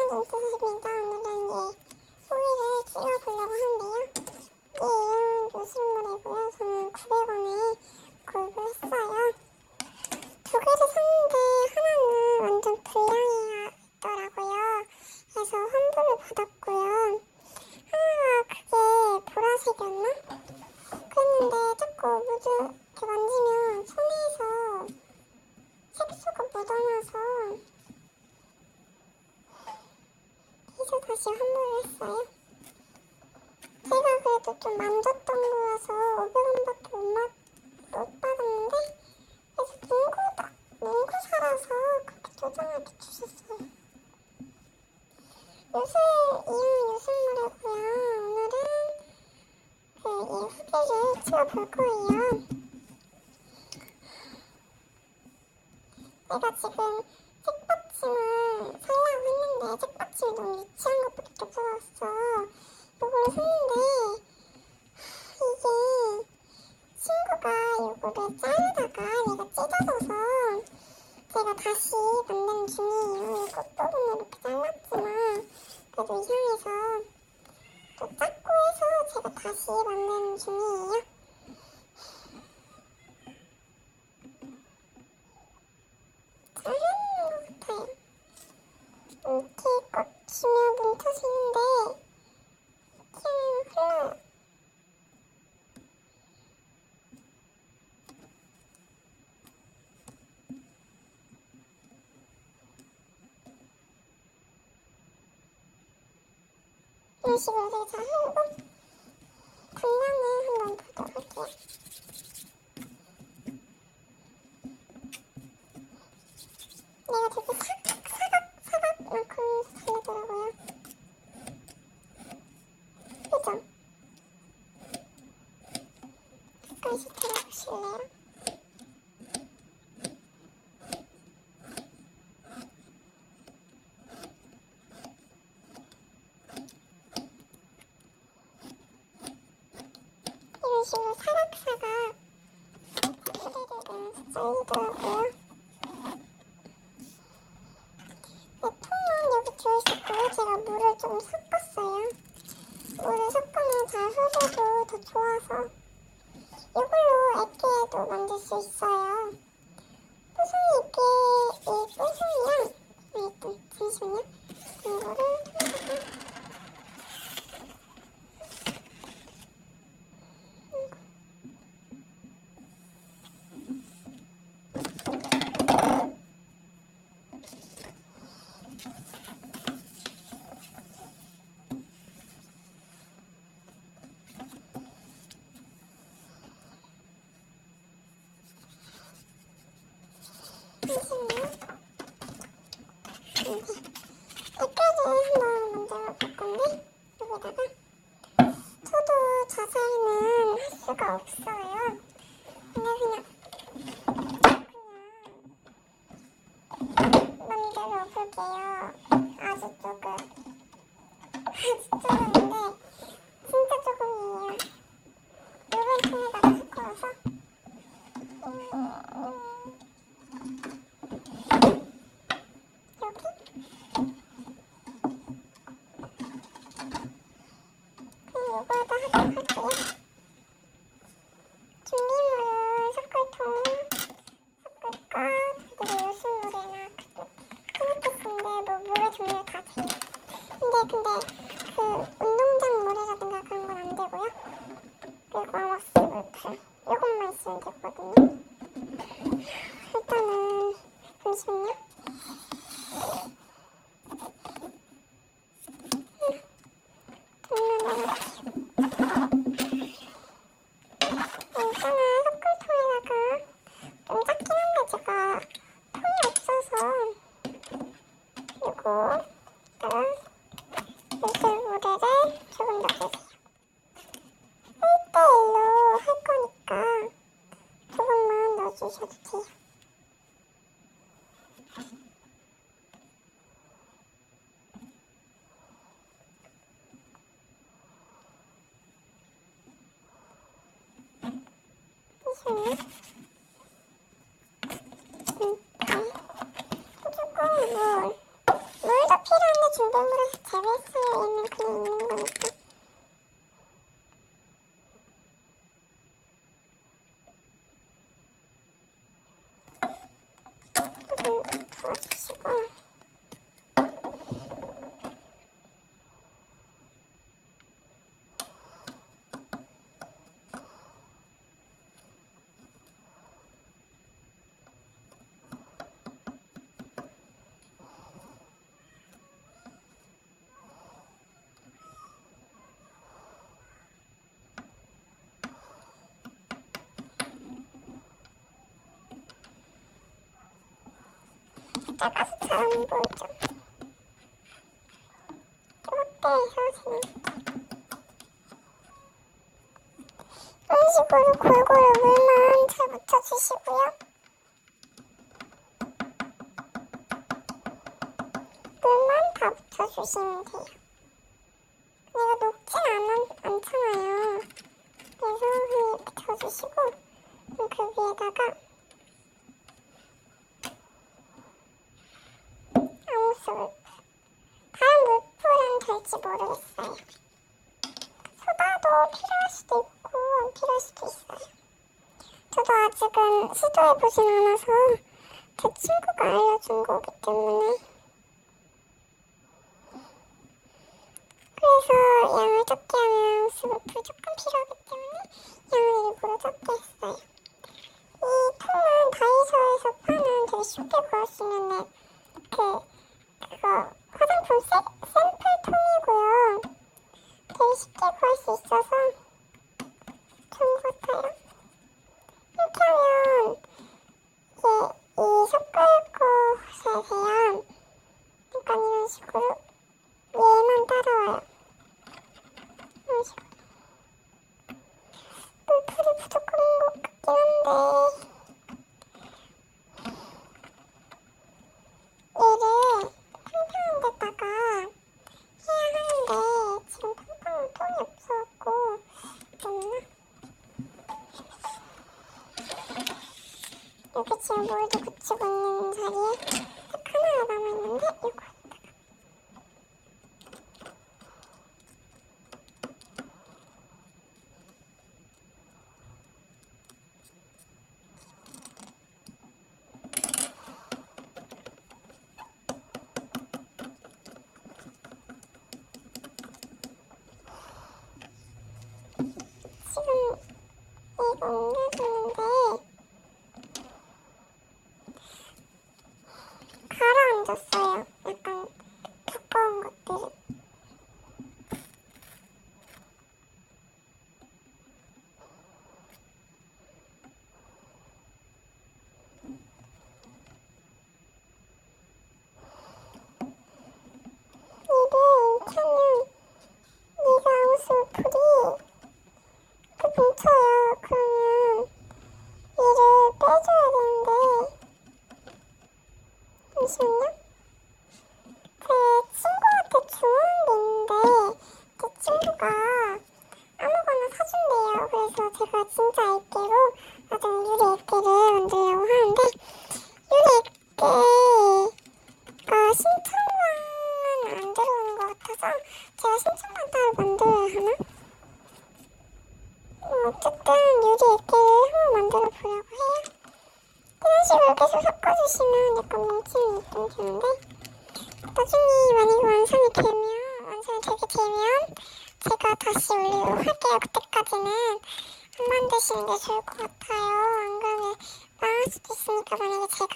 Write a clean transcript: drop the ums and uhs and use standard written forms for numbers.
인트입니다. 오늘은 소리를 줄여보려고 하는데요. 이은 요술물이고요. 저는 900원에 구입을 했어요. 두 개를 샀는데 하나는 완전 불량이더라고요. 그래서 환불을 받았고요. 하나가 그게 보라색이었나? 그랬는데 자꾸 이렇게 만지면 손에서 색소가 묻어나서 그래서 다시 환불을 했어요. 제가 그래도 좀 만졌던 거라서 500원밖에 못 받았는데 그래서 문구 사라서 그렇게 조정하게 주셨어요. 이은 요술물이고요. 오늘은 이 후기를 찍어볼 거예요. 내가 지금 책받침을 살라고 했는데 책받침이 너무 유치한 것밖에 없어서 이거를 샀는데 이게 친구가 이거를 자르다가 얘가 찢어져서 제가 다시 만든 중이에요. 이거 끝부분을 이렇게 잘랐지만 그래도 이상해서 또 작고 해서 제가 다시 만든 중이에요. 잘하는 것 같아요. 이렇게 꽂히면 뭉쳐지는데 이렇게 하면 흘러요. 이런 식으로 되게 잘 흐르고 분량을 한번 보도록 할게요. 내가 되게 사각만큼 달리더라고요. 그죠? 가까이서 들어보실래요? 이런 식으로 사각사각 흐르르르 잘리더라고요. 통은 여기 들어있었고요. 제가 물을 좀 섞었어요. 물을 섞으면 잘 흐르고 더 좋아서 이걸로 액계도 만들 수 있어요. 뽀송이 액계, 이 뽀송이랑 일단 잠시만요. 이거를 액계를 한번 만들어 볼 건데 여기다가 저도 자세히는 할 수가 없어요. 그냥 만들어 볼게요. 아주 조금인데 진짜 조금이에요. 이번 통에다가 할 거라서 여기 그럼 이거에다 하도록 할게요. 준비물 섞을통 섞을까? 그리고 요술물이나 토마토인데 뭐 물의 종류 다 돼요. 근데 그 운동장 물이라든가 그런 건 안 되고요. 그리고 아머스 물풀 이것만 있으면 되거든요. 일단은 잠시만요. 일단은 섞을통에다가 좀 작긴 한데 제가 통이 없어서 이거 요술물을 조금 넣어주세요. 1대1로 할 거니까 조금만 넣어주셔도 돼요. 잠시만요. 조금 물 물도 필요한데 준비물에서 제외했어요. 얘는 그냥 있는 거니까. 부어주시고. 작아서 잘 안 보이죠? 어때요, 선생님? 이런 식으로 골고루 물만 잘 묻혀주시고요. 물만 다 묻혀주시면 돼요. 얘가 녹진 않잖아요. 그래서 이렇게 펴주시고 그 위에다가 아무스 물풀. 다른 물풀은 될지 모르겠어요. 소다도 필요할 수도 있고 안 필요할 수도 있어요. 저도 아직은 시도해보진 않아서 제 친구가 알려준 거기 때문에. 그래서 양을 적게 하면 아무스 물풀 조금 필요하기 때문에 양을 일부러 적게 했어요. 이 통은 다이소에서 파는 되게 쉽게 구할 수 있는 그거 화장품 샘플 통이고요. 되게 쉽게 구할 수 있어서 좋은 것 같아요. 이렇게 하면 이게 이 섞을 곳에서요. 약간 이런 식으로 얘만 따라와요. 이런 식으로. 물풀이 부족한 것 같긴 한데 얘를 팽팽한 데다가 해야 하는데 지금 팽팽한 통이 없어갖고 됐나? 여기 지금 몰드 붙이고 있는 자리에 색 하나가 남아있는데 이거 지금 이거 옮겨주는데 가라앉았어요. 약간 두꺼운 것들이. 이를 켜면 얘가 아무스 풀이 뭉쳐요. 그러면 얘를 빼줘야 되는데 잠시만요. 제 친구한테 주문한 게 있는데 제 친구가 아무거나 사준대요. 그래서 제가 진짜 액기로 나중에 유리 액기를 만들려고 하는데 유리 액기가 신청만 안 들어오는 것 같아서 제가 신청만 따로 만들어야 하나? 어쨌든 유리 액기를 한번 만들어 보려고 해요. 이런 식으로 계속 섞어주시면 약간 뭉침이 있긴 되는데 나중에 만약에 완성이 되게 되면 제가 다시 올리도록 할게요. 그때까지는 안 만드시는 게 좋을 것 같아요. 안 그러면 망할 수도 있으니까 만약에 제가